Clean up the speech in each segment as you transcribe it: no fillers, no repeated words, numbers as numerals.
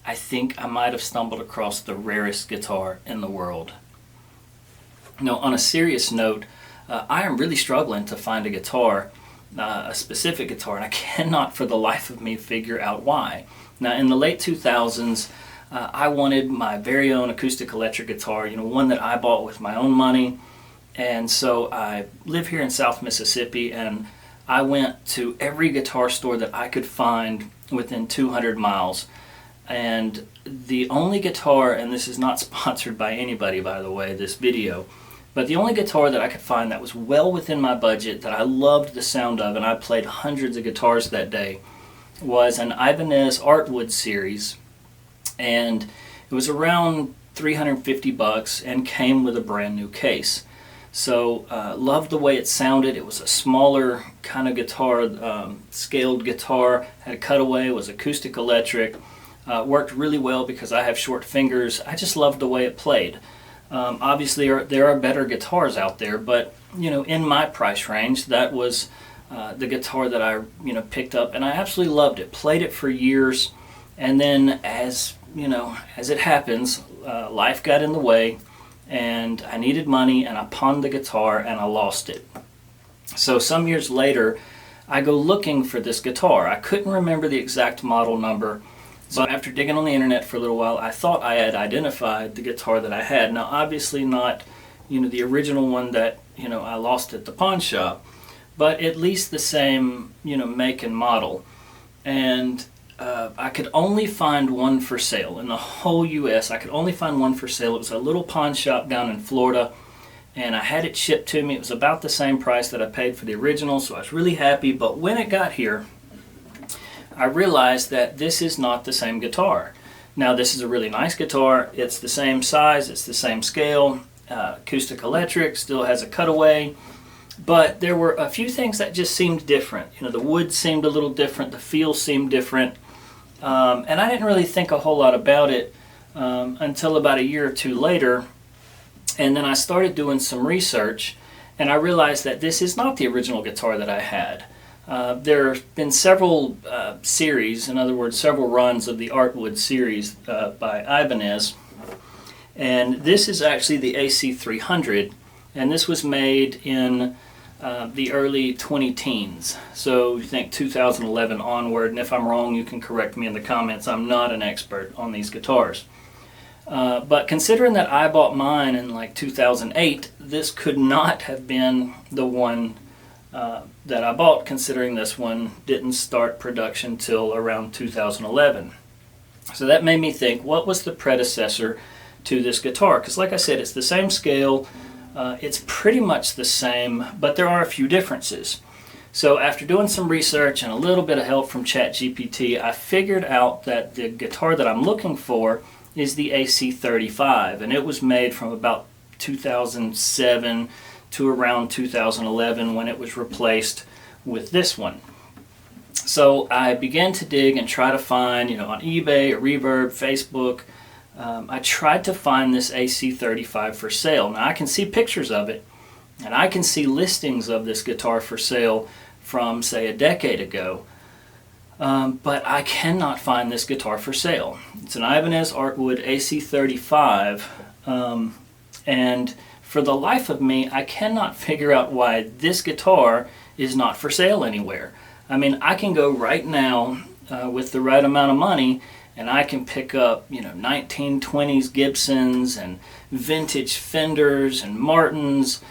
I think I might have stumbled across the rarest guitar in the world. Now, on a serious note, I am really struggling to find a guitar, a specific guitar, and I cannot for the life of me figure out why. Now, in the late 2000s, I wanted my very own acoustic electric guitar, one that I bought with my own money. And so I live here in South Mississippi, and I went to every guitar store that I could find within 200 miles. And the only guitar, and this is not sponsored by anybody, by the way, this video, but the only guitar that I could find that was well within my budget, that I loved the sound of, and I played hundreds of guitars that day, was an Ibanez Artwood series. And it was around $350 and came with a brand new case. So loved the way it sounded. It was a smaller kind of guitar, scaled guitar, had a cutaway, was acoustic electric, worked really well because I have short fingers. I just loved the way it played. Obviously there are better guitars out there, but in my price range, that was the guitar that I picked up, and I absolutely loved it. Played it for years, and then as it happens, life got in the way, and I needed money, and I pawned the guitar and I lost it. So some years later, I go looking for this guitar. I couldn't remember the exact model number, but after digging on the internet for a little while, I thought I had identified the guitar that I had. Now, obviously not, the original one that, I lost at the pawn shop, but at least the same, make and model. And I could only find one for sale in the whole U.S. I could only find one for sale. It was a little pawn shop down in Florida, and I had it shipped to me. It was about the same price that I paid for the original, so I was really happy. But when it got here, I realized that this is not the same guitar. Now, this is a really nice guitar. It's the same size, it's the same scale, acoustic electric, still has a cutaway. But there were a few things that just seemed different. The wood seemed a little different, the feel seemed different. And I didn't really think a whole lot about it until about a year or two later. And then I started doing some research, and I realized that this is not the original guitar that I had. There have been several series, in other words, several runs of the Artwood series by Ibanez. And this is actually the AC300, and this was made in the early 20-teens, so you think 2011 onward, and if I'm wrong you can correct me in the comments. I'm not an expert on these guitars. But considering that I bought mine in like 2008, this could not have been the one that I bought, considering this one didn't start production till around 2011. So that made me think, what was the predecessor to this guitar? Because like I said, it's the same scale, it's pretty much the same, but there are a few differences. So after doing some research and a little bit of help from ChatGPT, I figured out that the guitar that I'm looking for is the AC35, and it was made from about 2007 to around 2011 when it was replaced with this one. So I began to dig and try to find, on eBay or Reverb, Facebook, I tried to find this AC35 for sale. Now I can see pictures of it, and I can see listings of this guitar for sale from, say, a decade ago, but I cannot find this guitar for sale. It's an Ibanez Artwood AC35, and for the life of me, I cannot figure out why this guitar is not for sale anywhere. I mean, I can go right now with the right amount of money, and I can pick up, 1920s Gibsons and vintage Fenders and Martins,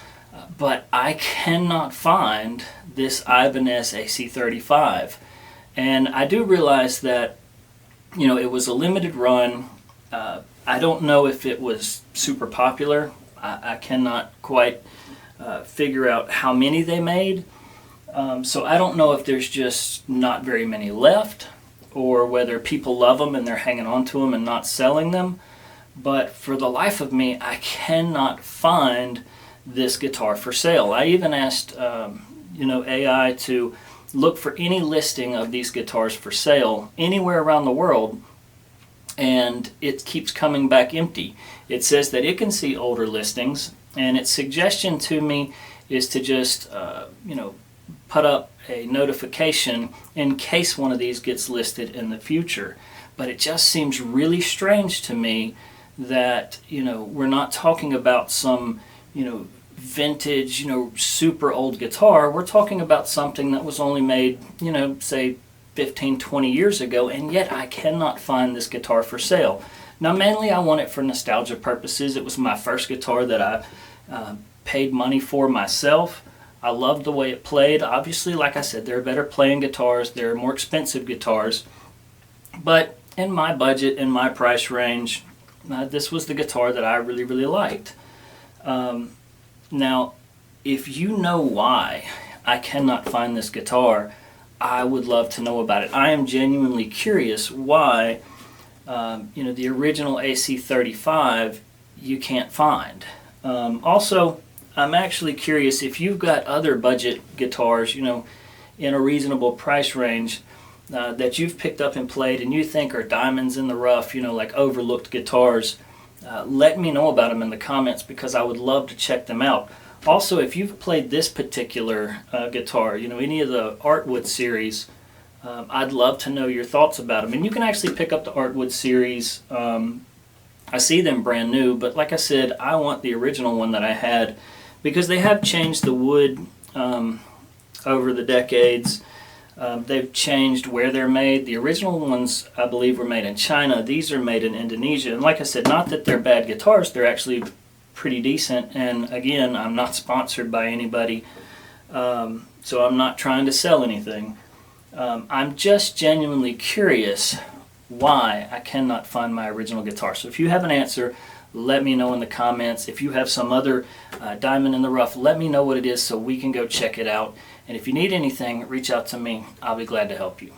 but I cannot find this Ibanez AC35. And I do realize that, it was a limited run. I don't know if it was super popular. I cannot quite figure out how many they made. So I don't know if there's just not very many left, or whether people love them and they're hanging on to them and not selling them. But for the life of me, I cannot find this guitar for sale. I even asked AI to look for any listing of these guitars for sale anywhere around the world, and it keeps coming back empty. It says that it can see older listings, and its suggestion to me is to just put up a notification in case one of these gets listed in the future. but it just seems really strange to me that, we're not talking about some, vintage, super old guitar. We're talking about something that was only made, say 15, 20 years ago, and yet I cannot find this guitar for sale. Now, mainly I want it for nostalgia purposes. It was my first guitar that I paid money for myself. I loved the way it played. Obviously, like I said, there are better playing guitars. There are more expensive guitars. But in my budget, in my price range, this was the guitar that I really, really liked. Now, if you know why I cannot find this guitar, I would love to know about it. I am genuinely curious why, the original AC-35 you can't find. Also, I'm actually curious if you've got other budget guitars, in a reasonable price range that you've picked up and played and you think are diamonds in the rough, like overlooked guitars. Let me know about them in the comments because I would love to check them out. Also, if you've played this particular guitar, any of the Artwood series, I'd love to know your thoughts about them. And you can actually pick up the Artwood series. I see them brand new, but like I said, I want the original one that I had because they have changed the wood over the decades. They've changed where they're made. The original ones, I believe, were made in China. These are made in Indonesia. And like I said, not that they're bad guitars. They're actually pretty decent. And again, I'm not sponsored by anybody, so I'm not trying to sell anything. I'm just genuinely curious why I cannot find my original guitar. So if you have an answer, let me know in the comments. If you have some other diamond in the rough, let me know what it is so we can go check it out. And if you need anything, reach out to me. I'll be glad to help you.